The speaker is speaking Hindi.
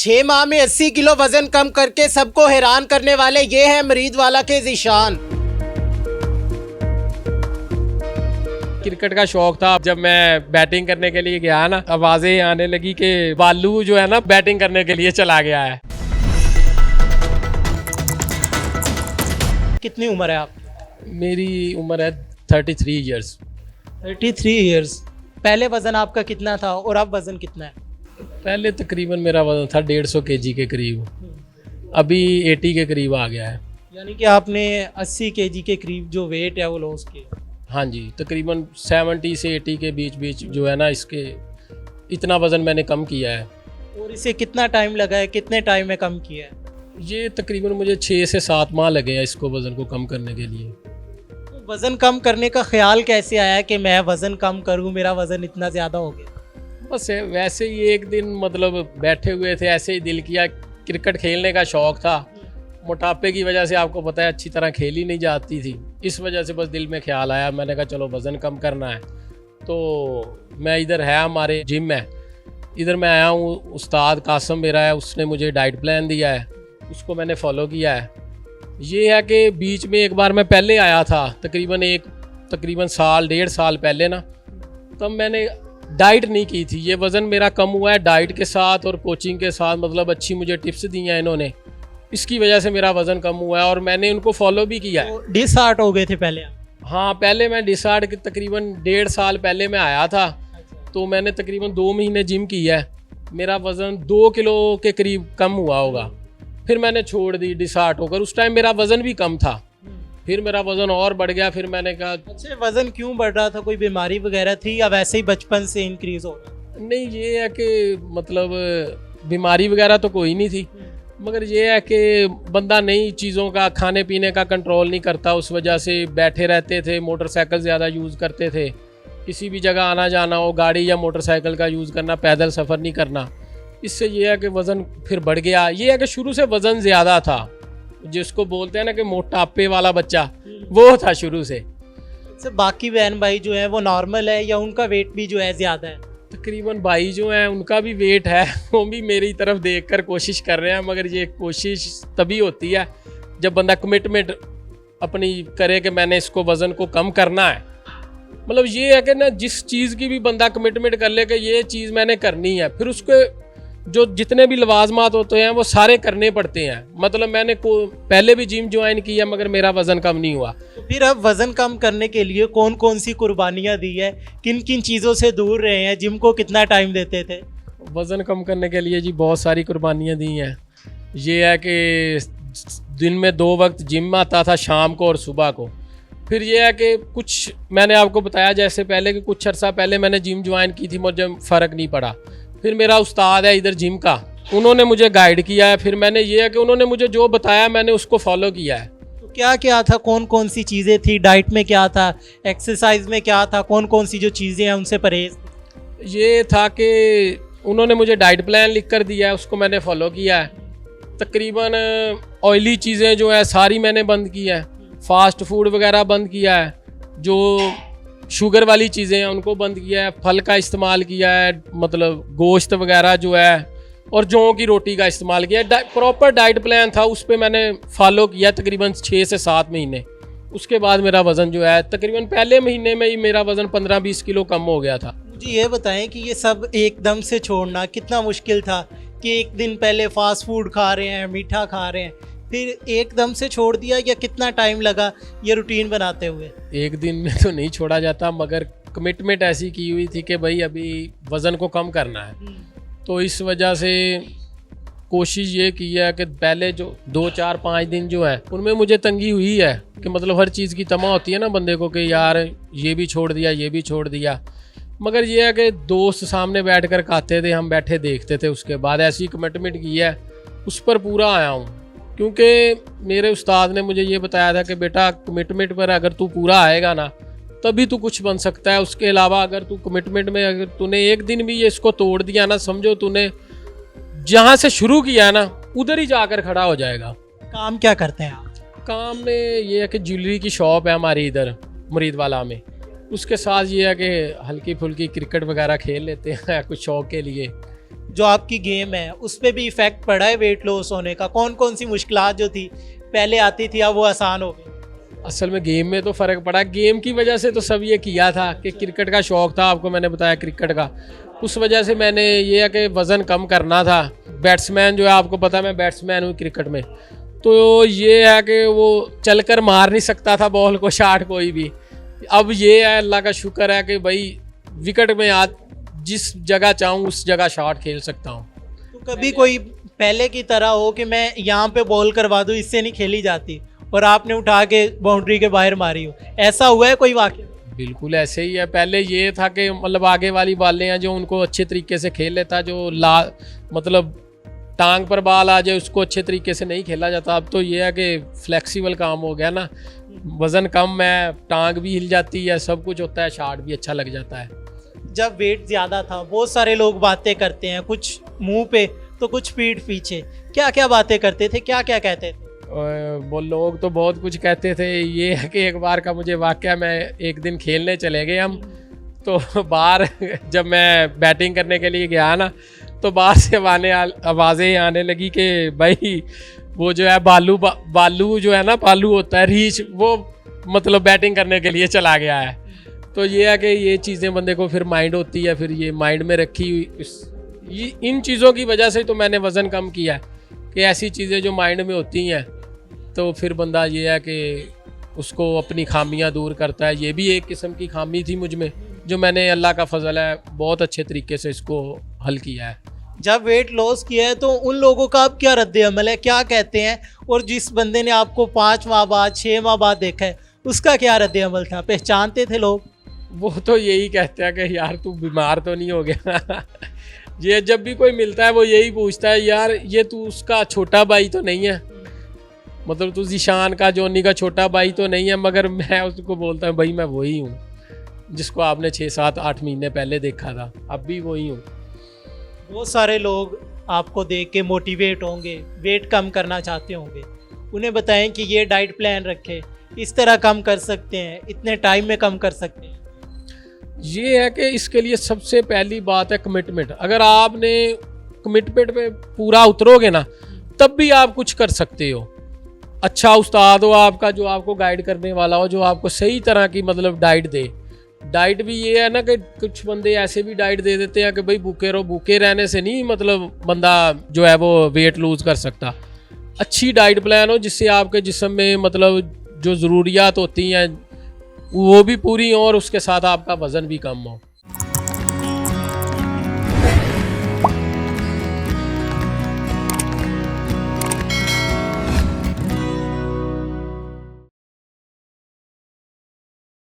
6 माह में 80 किलो वजन कम करके सबको हैरान करने वाले ये हैं मुरीदवाला के ज़ीशान। क्रिकेट का शौक था। जब मैं बैटिंग करने के लिए गया ना, आवाजें आने लगी कि बालू जो है ना बैटिंग करने के लिए चला गया है। कितनी उम्र है आप? मेरी उम्र है 33 ईयर्स। 33 ईयर्स। पहले वजन आपका कितना था और अब वजन कितना है? पहले तकरीबन मेरा वजन था 150 केजी के करीब, अभी 80 के करीब आ गया है। यानी कि आपने 80 केजी के करीब जो वेट है वो लॉस किया। हाँ जी, तकरीबन 70 से 80 के बीच जो है ना, इसके इतना वज़न मैंने कम किया है। और इसे कितना टाइम लगा है, कितने टाइम में कम किया है? ये तकरीबन मुझे 6 से 7 माह लगे हैं इसको वज़न को कम करने के लिए। तो वज़न कम करने का ख्याल कैसे आया कि मैं वज़न कम करूँ, मेरा वज़न इतना ज़्यादा हो गया? बस वैसे ही एक दिन मतलब बैठे हुए थे, ऐसे ही दिल किया। क्रिकेट खेलने का शौक़ था, मोटापे की वजह से आपको पता है अच्छी तरह खेली नहीं जाती थी, इस वजह से बस दिल में ख्याल आया। मैंने कहा चलो वज़न कम करना है। तो मैं इधर है, हमारे जिम है, इधर मैं आया हूँ। उस्ताद कासम मेरा है, उसने मुझे डाइट प्लान दिया है, उसको मैंने फॉलो किया है। ये है कि बीच में एक बार मैं पहले आया था, तकरीबन साल 1.5 साल पहले ना, तब मैंने डाइट नहीं की थी। ये वज़न मेरा कम हुआ है डाइट के साथ और कोचिंग के साथ, मतलब अच्छी मुझे टिप्स दी हैं इन्होंने, इसकी वजह से मेरा वज़न कम हुआ है और मैंने उनको फॉलो भी किया है। तो डिसहार्ट हो गए थे पहले आप? हाँ, पहले मैं डिसहार्ट के तकरीबन 1.5 साल पहले मैं आया था। तो मैंने तकरीबन 2 महीने जिम किया है, मेरा वज़न 2 किलो के करीब कम हुआ होगा। फिर मैंने छोड़ दी डिसहार्ट होकर। उस टाइम मेरा वज़न भी कम था, फिर मेरा वज़न और बढ़ गया। फिर मैंने कहा अच्छा, वज़न क्यों बढ़ रहा था? कोई बीमारी वगैरह थी या वैसे ही बचपन से इंक्रीज हो रहा? नहीं, ये है कि मतलब बीमारी वगैरह तो कोई नहीं थी, मगर ये है कि बंदा नई चीज़ों का, खाने पीने का कंट्रोल नहीं करता। उस वजह से बैठे रहते थे, मोटरसाइकिल ज़्यादा यूज़ करते थे। किसी भी जगह आना जाना हो, गाड़ी या मोटरसाइकिल का यूज़ करना, पैदल सफ़र नहीं करना। इससे ये है कि वज़न फिर बढ़ गया। ये है कि शुरू से वज़न ज़्यादा था, जिसको बोलते हैं ना कि मोटापे वाला बच्चा, वो था शुरू से। अच्छा, बाकी बहन भाई जो है वो नॉर्मल है या उनका वेट भी जो है ज़्यादा है? तकरीबन भाई जो हैं उनका भी वेट है, वो भी मेरी तरफ देखकर कोशिश कर रहे हैं, मगर ये कोशिश तभी होती है जब बंदा कमिटमेंट अपनी करे कि मैंने इसको वज़न को कम करना है। मतलब ये है कि ना, जिस चीज़ की भी बंदा कमिटमेंट कर ले कि ये चीज़ मैंने करनी है, फिर उसके जो जितने भी लवाजमात होते हैं वो सारे करने पड़ते हैं। मतलब मैंने पहले भी जिम ज्वाइन किया, मगर मेरा वज़न कम नहीं हुआ। तो फिर अब वज़न कम करने के लिए कौन कौन सी कुर्बानियाँ दी है, किन किन चीज़ों से दूर रहे हैं, जिम को कितना टाइम देते थे? वज़न कम करने के लिए जी बहुत सारी कुर्बानियाँ दी हैं। ये है कि दिन में 2 वक्त जिम आता था, शाम को और सुबह को। फिर ये है कि कुछ मैंने आपको बताया जैसे पहले कि कुछ अर्सा पहले मैंने जिम ज्वाइन की थी, मुझे फ़र्क नहीं पड़ा। फिर मेरा उस्ताद है इधर जिम का, उन्होंने मुझे गाइड किया है। फिर मैंने ये है कि उन्होंने मुझे जो बताया मैंने उसको फॉलो किया है। तो क्या क्या था, कौन कौन सी चीज़ें थी? डाइट में क्या था, एक्सरसाइज में क्या था, कौन कौन सी जो चीज़ें हैं उनसे परहेज? ये था कि उन्होंने मुझे डाइट प्लान लिख कर दिया है, उसको मैंने फॉलो किया है। तकरीबन ऑयली चीज़ें जो है सारी मैंने बंद की है, फास्ट फूड वगैरह बंद किया है, जो शुगर वाली चीज़ें हैं उनको बंद किया है, फल का इस्तेमाल किया है, मतलब गोश्त वगैरह जो है, और जौ की रोटी का इस्तेमाल किया है। प्रॉपर डाइट प्लान था, उस पर मैंने फॉलो किया तकरीबन 6 से 7 महीने। उसके बाद मेरा वज़न जो है तकरीबन पहले महीने में ही मेरा वज़न 15-20 किलो कम हो गया था। मुझे ये बताएं कि ये सब एकदम से छोड़ना कितना मुश्किल था कि एक दिन पहले फास्ट फूड खा रहे हैं, मीठा खा रहे हैं, फिर एकदम से छोड़ दिया, या कितना टाइम लगा ये रूटीन बनाते हुए? एक दिन में तो नहीं छोड़ा जाता, मगर कमिटमेंट ऐसी की हुई थी कि भाई अभी वज़न को कम करना है। तो इस वजह से कोशिश ये की है कि पहले जो 2, 4, 5 दिन जो है उनमें मुझे तंगी हुई है कि मतलब हर चीज़ की तमा होती है ना बंदे को कि यार ये भी छोड़ दिया, ये भी छोड़ दिया। मगर ये है कि दोस्त सामने बैठ कर खाते थे, हम बैठे देखते थे। उसके बाद ऐसी कमिटमेंट की है, उस पर पूरा आया हूँ, क्योंकि मेरे उस्ताद ने मुझे ये बताया था कि बेटा कमिटमेंट पर अगर तू पूरा आएगा ना तभी तू कुछ बन सकता है। उसके अलावा अगर तू कमिटमेंट में अगर तूने एक दिन भी ये इसको तोड़ दिया ना, समझो तूने जहाँ से शुरू किया ना उधर ही जाकर खड़ा हो जाएगा। काम क्या करते हैं आप? काम में ये है कि ज्वेलरी की शॉप है हमारी इधर मुरीदवाला में। उसके साथ ये है कि हल्की फुल्की क्रिकेट वगैरह खेल लेते हैं कुछ शौक के लिए। जो आपकी गेम है उस पर भी इफ़ेक्ट पड़ा है वेट लॉस होने का? कौन कौन सी मुश्किलात जो थी पहले आती थी अब वो आसान हो गई? असल में गेम में तो फ़र्क पड़ा, गेम की वजह से तो सब ये किया था कि क्रिकेट का शौक़ था, आपको मैंने बताया क्रिकेट का, उस वजह से मैंने ये है कि वज़न कम करना था। बैट्समैन जो है आपको पता है मैं बैट्समैन हूँ क्रिकेट में, तो ये है कि वो चलकर मार नहीं सकता था बॉल को, शॉट कोई भी। अब ये है अल्लाह का शुक्र है कि भाई विकेट में आज जिस जगह चाहूँ उस जगह शॉट खेल सकता हूँ। तो कभी कोई पहले की तरह हो कि मैं यहाँ पे बॉल करवा दूँ, इससे नहीं खेली जाती, और आपने उठा के बाउंड्री के बाहर मारी हो, ऐसा हुआ है कोई वाक़या? बिल्कुल ऐसे ही है। पहले ये था कि मतलब आगे वाली बॉलें हैं जो उनको अच्छे तरीके से खेल लेता, जो मतलब टांग पर बॉल आ जाए उसको अच्छे तरीके से नहीं खेला जाता। अब तो ये है कि फ्लेक्सिबल काम हो गया ना, वज़न कम है, टांग भी हिल जाती है, सब कुछ होता है, शॉट भी अच्छा लग जाता है। जब वेट ज़्यादा था बहुत सारे लोग बातें करते हैं, कुछ मुंह पे तो कुछ पीठ पीछे, क्या क्या बातें करते थे, क्या क्या कहते थे? वो लोग तो बहुत कुछ कहते थे। ये है कि एक बार का मुझे वाक़या, मैं एक दिन खेलने चले गए हम, तो बाहर जब मैं बैटिंग करने के लिए गया ना, तो बाहर से आवाज़ें आने लगी कि भाई वो जो है बालू जो है ना, बालू होता है रीच, वो मतलब बैटिंग करने के लिए चला गया है। तो ये है कि ये चीज़ें बंदे को फिर माइंड होती है, फिर ये माइंड में रखी हुई इन चीज़ों की वजह से तो मैंने वज़न कम किया है कि ऐसी चीज़ें जो माइंड में होती हैं तो फिर बंदा ये है कि उसको अपनी खामियां दूर करता है। ये भी एक किस्म की खामी थी मुझ में, जो मैंने अल्लाह का फजल है बहुत अच्छे तरीके से इसको हल किया है। जब वेट लॉस किया है तो उन लोगों का अब क्या रद्द अमल है, क्या कहते हैं? और जिस बंदे ने आपको 5 माह बाद 6 माह बाद देखा है उसका क्या रद्द अमल था? पहचानते थे लोग? वो तो यही कहते हैं कि यार तू बीमार तो नहीं हो गया। ये जब भी कोई मिलता है वो यही पूछता है, यार ये तू उसका छोटा भाई तो नहीं है, मतलब तू ज़ीशान का, जोनी का छोटा भाई तो नहीं है? मगर मैं उसको बोलता हूँ भाई मैं वही हूँ जिसको आपने 6, 7, 8 महीने पहले देखा था, अब भी वही हूँ। बहुत सारे लोग आपको देख के मोटिवेट होंगे, वेट कम करना चाहते होंगे, उन्हें बताएं कि ये डाइट प्लान रखें, इस तरह कम कर सकते हैं, इतने टाइम में कम कर सकते हैं। ये है कि इसके लिए सबसे पहली बात है कमिटमेंट। अगर आपने कमिटमेंट पे पूरा उतरोगे ना, तब भी आप कुछ कर सकते हो। अच्छा उस्ताद हो आपका, जो आपको गाइड करने वाला हो, जो आपको सही तरह की मतलब डाइट दे। डाइट भी ये है ना कि कुछ बंदे ऐसे भी डाइट दे देते हैं कि भाई भूखे रहो, भूखे रहने से नहीं मतलब बंदा जो है वो वेट लूज़ कर सकता। अच्छी डाइट प्लान हो जिससे आपके जिस्म में मतलब जो ज़रूरियात होती हैं वो भी पूरी हों और उसके साथ आपका वज़न भी कम हो।